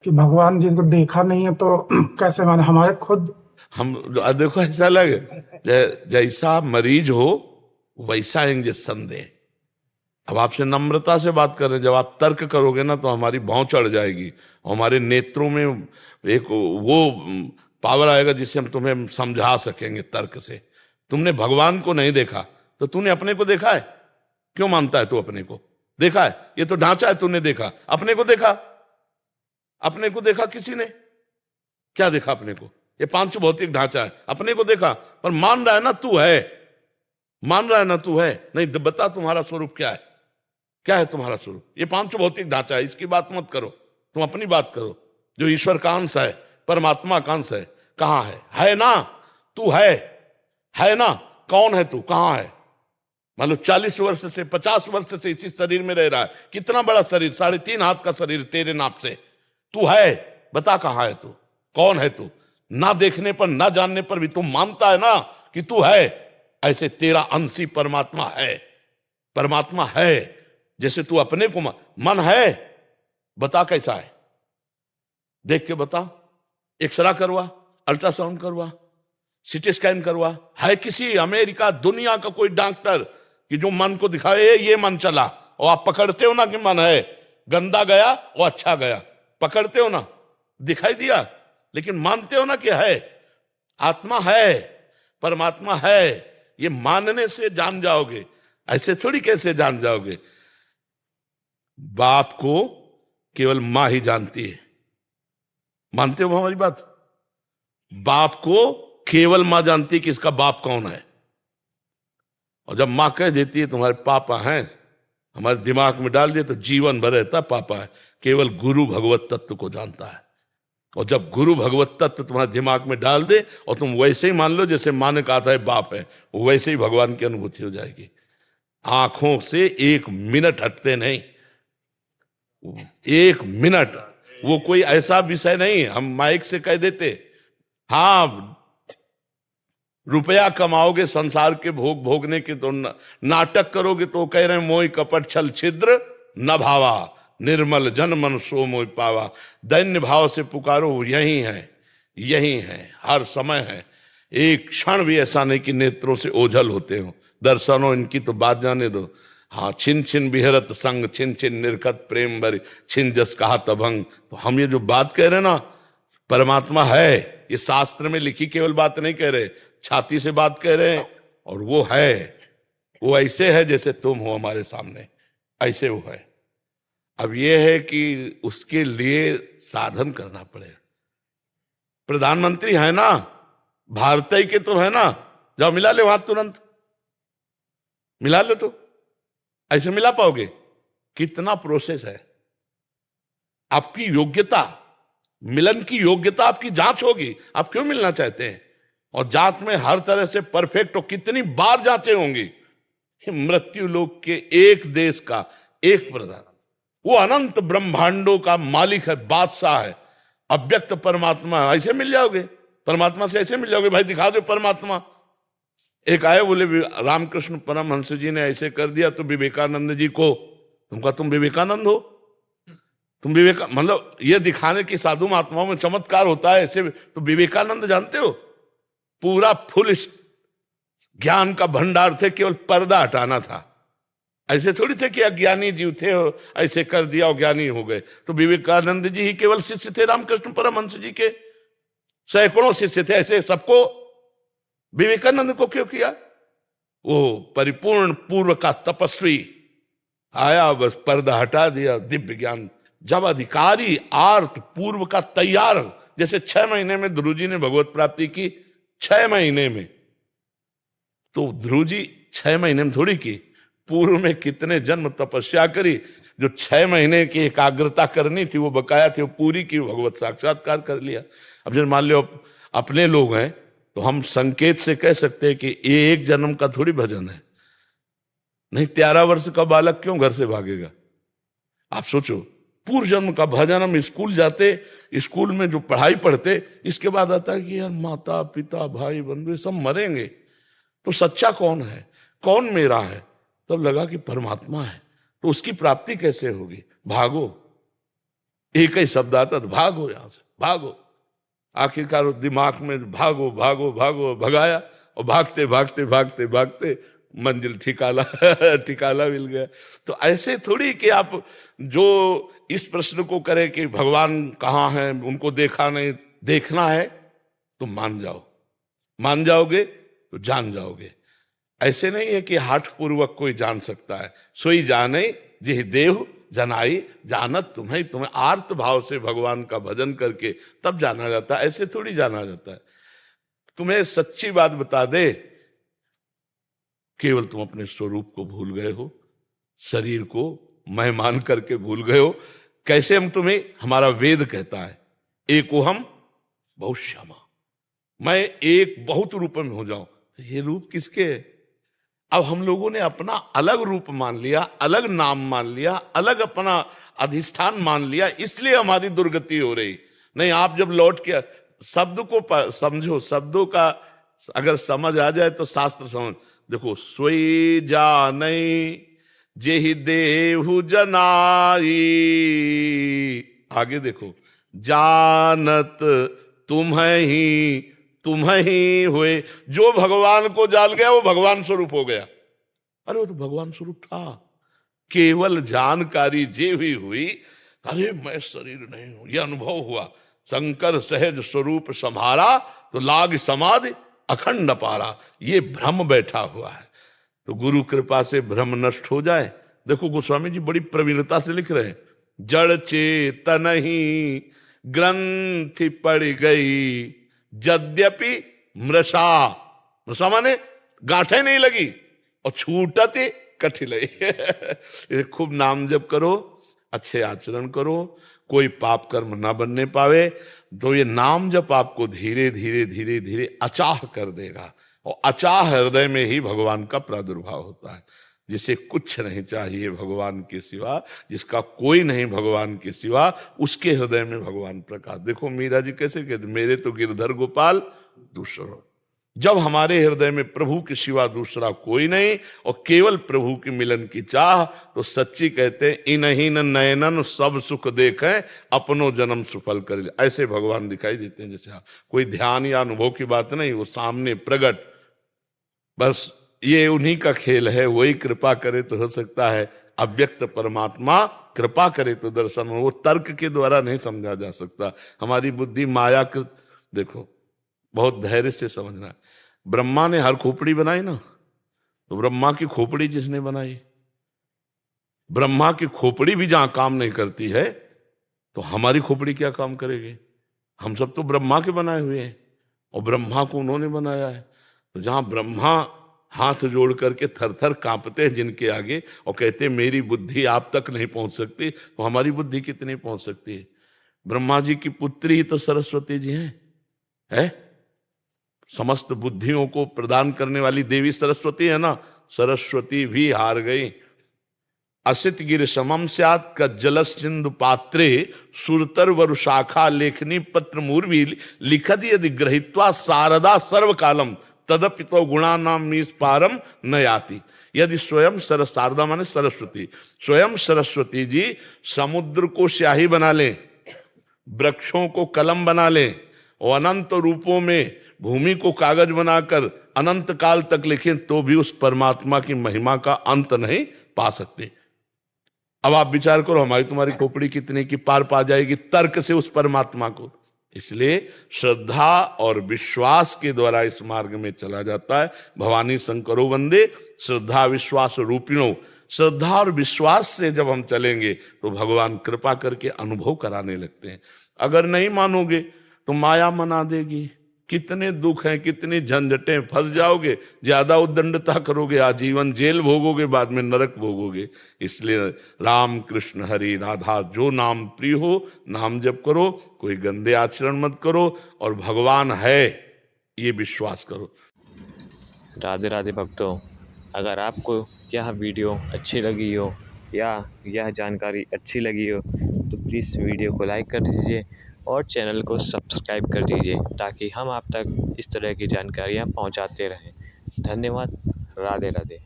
कि भगवान जिनको देखा नहीं है तो कैसे माने हमारे खुद। हम देखो ऐसा लगे जैसा मरीज हो वैसा इंजेक्शन दे। अब आपसे नम्रता से बात कर रहे हैं, जब आप तर्क करोगे ना तो हमारी भौं चढ़ जाएगी, हमारे नेत्रों में एक वो पावर आएगा जिससे हम तुम्हें समझा सकेंगे तर्क से। तुमने भगवान को नहीं देखा तो तूने अपने को देखा है? क्यों मानता है तू अपने को देखा है? ये तो ढांचा है, तूने देखा अपने को देखा? अपने को देखा किसी ने? क्या देखा अपने को? ये पांच भौतिक ढांचा है, अपने को देखा पर मान रहा है ना तू है, मान रहा है ना तू है। नहीं बता तुम्हारा स्वरूप क्या है, क्या है तुम्हारा स्वरूप? ये पांच भौतिक ढांचा है, इसकी बात मत करो, तुम अपनी बात करो। जो ईश्वर का अंश है, परमात्मा का अंश है, कहां है ना तू? है ना? कौन है तू? कहां है? मान लो 40 वर्ष से 50 वर्ष से इसी शरीर में रह रहा है, कितना बड़ा शरीर, 3.5 हाथ का शरीर तेरे नाप से। तू है, बता कहां है तू? कौन है तू? ना देखने पर ना जानने पर भी तू मानता है ना कि तू है। ऐसे तेरा अंशी परमात्मा है, परमात्मा है। जैसे तू अपने को मन है, बता कैसा है, देख के बता। एक्सरा करवा, अल्ट्रासाउंड करवा, सीटी स्कैन करवा। है किसी अमेरिका दुनिया का कोई डॉक्टर कि जो मन को दिखाए ये मन चला? और आप पकड़ते हो ना कि मन है, गंदा गया और अच्छा गया, पकड़ते हो ना, दिखाई दिया, लेकिन मानते हो ना कि है, आत्मा है, परमात्मा है। ये मानने से जान जाओगे, ऐसे थोड़ी कैसे जान जाओगे? बाप को केवल मां ही जानती है, मानते हो हमारी बात? बाप को केवल मां जानती है कि इसका बाप कौन है। और जब मां कह देती है तुम्हारे पापा हैं, हमारे दिमाग में डाल दिए तो जीवन भर रहता पापा है। केवल गुरु भगवत तत्व को जानता है। और जब गुरु भगवत तत्व तुम्हारे दिमाग में डाल दे और तुम वैसे ही मान लो जैसे मां ने कहा था बाप है, वैसे ही भगवान की अनुभूति हो जाएगी। आंखों से 1 मिनट हटते नहीं, 1 मिनट। वो कोई ऐसा विषय नहीं हम माइक से कह देते। हाँ, रुपया कमाओगे संसार के भोग भोगने के तो नाटक करोगे तो कह रहे हैं मोहि कपट छल छिद्र न भावा, निर्मल जन मन सो मोहि पावा। दैन्य भाव से पुकारो, यही है, यही है, हर समय है। एक क्षण भी ऐसा नहीं कि नेत्रों से ओझल होते हो। दर्शनों इनकी तो बात जाने दो। हाँ, छिन छिन बिहरत संग, छिन छिन निर्खत प्रेम भरी, छिन जस कहा तभंग। तो हम ये जो बात कह रहे हैं ना, परमात्मा है, ये शास्त्र में लिखी केवल बात नहीं कह रहे, छाती से बात कह रहे हैं। और वो है, वो ऐसे है जैसे तुम हो हमारे सामने, ऐसे वो है। अब ये है कि उसके लिए साधन करना पड़ेगा। प्रधानमंत्री है ना, भारत ही के तो है ना, जाओ मिला ले वहां, तुरंत मिला ले। तो ऐसे मिला पाओगे? कितना प्रोसेस है। आपकी योग्यता, मिलन की योग्यता आपकी जांच होगी, आप क्यों मिलना चाहते हैं। और जांच में हर तरह से परफेक्ट हो, कितनी बार जांचें होंगी। मृत्यु लोक के एक देश का एक प्रधान, वो अनंत ब्रह्मांडों का मालिक है, बादशाह है, अव्यक्त परमात्मा। ऐसे मिल जाओगे परमात्मा से? ऐसे मिल जाओगे? भाई दिखा दो परमात्मा। एक आए बोले रामकृष्ण परमहंस जी ने ऐसे कर दिया तो विवेकानंद जी को, तुमका तुम विवेकानंद हो, तुम मतलब ये दिखाने की साधु महात्माओं में चमत्कार होता है ऐसे। तो विवेकानंद जानते हो, पूरा फुल ज्ञान का भंडार थे, केवल पर्दा हटाना था। ऐसे थोड़ी थे कि अज्ञानी जीव थे ऐसे कर दिया और ज्ञानी हो गए। तो विवेकानंद जी ही केवल शिष्य थे रामकृष्ण परमहंस जी के, सैकड़ों शिष्य थे। ऐसे सबको विवेकानंद को क्यों किया? वो परिपूर्ण पूर्व का तपस्वी आया, बस पर्दा हटा दिया, दिव्य ज्ञान। जब अधिकारी आर्त पूर्व का तैयार, जैसे 6 महीने में ध्रुव जी ने भगवत प्राप्ति की, 6 महीने में। तो ध्रुव जी 6 महीने में थोड़ी की, पूर्व में कितने जन्म तपस्या करी। जो 6 महीने की एकाग्रता करनी थी वो बकाया थी, वो पूरी की, भगवत साक्षात्कार कर लिया। अब जब मान लो अपने लोग हैं तो हम संकेत से कह सकते हैं कि ये एक जन्म का थोड़ी भजन है। नहीं, 13 वर्ष का बालक क्यों घर से भागेगा? आप सोचो, पूर्व जन्म का भजन। हम स्कूल जाते, स्कूल में जो पढ़ाई पढ़ते, इसके बाद आता है कि यार माता पिता भाई बंधु सब मरेंगे, तो सच्चा कौन है, कौन मेरा है? तब लगा कि परमात्मा है। तो उसकी प्राप्ति कैसे होगी? भागो, एक ही शब्द आता तो भागो यहां से, भागो। आखिरकार वो दिमाग में भागो भागो भागो भगाया, और भागते भागते भागते भागते मंजिल ठिकाना ठिकाना मिल गया। तो ऐसे थोड़ी कि आप जो इस प्रश्न को करें कि भगवान कहाँ है, उनको देखा नहीं, देखना है तो मान जाओ, मान जाओगे तो जान जाओगे। ऐसे नहीं है कि हाथ पूर्वक कोई जान सकता है। सोई जाने जिह देव जनाई जानत तुम्हें, तुम्हें आर्त भाव से भगवान का भजन करके तब जाना जाता है, ऐसे थोड़ी जाना जाता है। तुम्हें सच्ची बात बता दे, केवल तुम अपने स्वरूप को भूल गए हो, शरीर को मैं मान करके भूल गए हो। कैसे हम तुम्हें, हमारा वेद कहता है एको हम बहुत श्यामा, मैं एक बहुत रूप में हो जाऊं। तो ये रूप किसके है? अब हम लोगों ने अपना अलग रूप मान लिया, अलग नाम मान लिया, अलग अपना अधिष्ठान मान लिया, इसलिए हमारी दुर्गति हो रही। नहीं, आप जब लौट के शब्द को समझो, शब्दों का अगर समझ आ जाए तो शास्त्र समझ। देखो, सोई जानै जेहि देहु जनाई, आगे देखो, जानत तुम्हें ही हुए। जो भगवान को जान गया वो भगवान स्वरूप हो गया। अरे वो तो भगवान स्वरूप था, केवल जानकारी जे हुई, अरे मैं शरीर नहीं हूं, यह अनुभव हुआ। शंकर सहज स्वरूप संभारा, तो लाग समाधि अखंड पारा। ये भ्रम बैठा हुआ है, तो गुरु कृपा से भ्रम नष्ट हो जाए। देखो गोस्वामी जी बड़ी प्रवीणता से लिख रहे हैं, जड़ चेतन ही ग्रंथि पड़ गई, यद्यपि मृषा, मृषा माने गांठें नहीं लगी, और छूटते कठिन। खूब नाम जप करो, अच्छे आचरण करो, कोई पाप कर्म ना बनने पावे, तो ये नाम जप आपको धीरे धीरे धीरे धीरे अचाह कर देगा। और अचाह हृदय में ही भगवान का प्रादुर्भाव होता है। जिसे कुछ नहीं चाहिए भगवान के सिवा, जिसका कोई नहीं भगवान के सिवा, उसके हृदय में भगवान प्रकाश। देखो मीरा जी कैसे कहते, मेरे तो गिरधर गोपाल दूसरो। जब हमारे हृदय में प्रभु के सिवा दूसरा कोई नहीं, और केवल प्रभु के मिलन की चाह, तो सच्ची कहते हैं इनहीन नयनन सब सुख देखें, अपनो जन्म सुफल कर ले। ऐसे भगवान दिखाई देते हैं, जैसे कोई ध्यान या अनुभव की बात नहीं, वो सामने प्रकट। बस ये उन्हीं का खेल है, वही कृपा करे तो हो सकता है। अव्यक्त परमात्मा कृपा करे तो दर्शन हो, वो तर्क के द्वारा नहीं समझा जा सकता। हमारी बुद्धि मायाकृत। देखो, बहुत धैर्य से समझना। ब्रह्मा ने हर खोपड़ी बनाई ना, तो ब्रह्मा की खोपड़ी जिसने बनाई, ब्रह्मा की खोपड़ी भी जहां काम नहीं करती है, तो हमारी खोपड़ी क्या काम करेगी? हम सब तो ब्रह्मा के बनाए हुए हैं, और ब्रह्मा को उन्होंने बनाया है। तो जहां ब्रह्मा हाथ जोड़ करके थर थर कांपते हैं जिनके आगे, और कहते हैं मेरी बुद्धि आप तक नहीं पहुंच सकती, तो हमारी बुद्धि कितनी पहुंच सकती है? ब्रह्मा जी की पुत्री ही तो सरस्वती जी है? समस्त बुद्धियों को प्रदान करने वाली देवी सरस्वती है ना। सरस्वती भी हार गई। असित गिर समम स्यात् कज्जलस सिंधु पात्रे, सुरतर वरुशाखा लेखनी पत्र मूर्वी, लिखत यदि ग्रहीत्वा शारदा सर्व कालम, तदपि तो गुणा नाम मीस पारम न याति। यदि स्वयं शारदा माने सरस्वती, स्वयं सरस्वती जी समुद्र को स्याही बना लें, वृक्षों को कलम बना लें, और अनंत रूपों में भूमि को कागज बनाकर अनंत काल तक लिखें, तो भी उस परमात्मा की महिमा का अंत नहीं पा सकते। अब आप विचार करो, हमारी तुम्हारी खोपड़ी कितने की पार पा जाएगी तर्क से उस परमात्मा को? इसलिए श्रद्धा और विश्वास के द्वारा इस मार्ग में चला जाता है। भवानी शंकरो वंदे श्रद्धा विश्वास रूपिणो। श्रद्धा और विश्वास से जब हम चलेंगे तो भगवान कृपा करके अनुभव कराने लगते हैं। अगर नहीं मानोगे तो माया मना देगी। कितने दुख हैं, कितनी झंझटें, फंस जाओगे, ज्यादा उद्दंडता करोगे, आजीवन जेल भोगोगे, बाद में नरक भोगोगे। इसलिए राम कृष्ण हरि राधा जो नाम प्रिय हो नाम जप करो, कोई गंदे आचरण मत करो, और भगवान है ये विश्वास करो। राधे राधे भक्तों, अगर आपको यह वीडियो अच्छी लगी हो या यह जानकारी अच्छी लगी हो तो प्लीज़ वीडियो को लाइक कर दीजिए और चैनल को सब्सक्राइब कर दीजिए, ताकि हम आप तक इस तरह की जानकारियाँ पहुँचाते रहें। धन्यवाद। राधे राधे।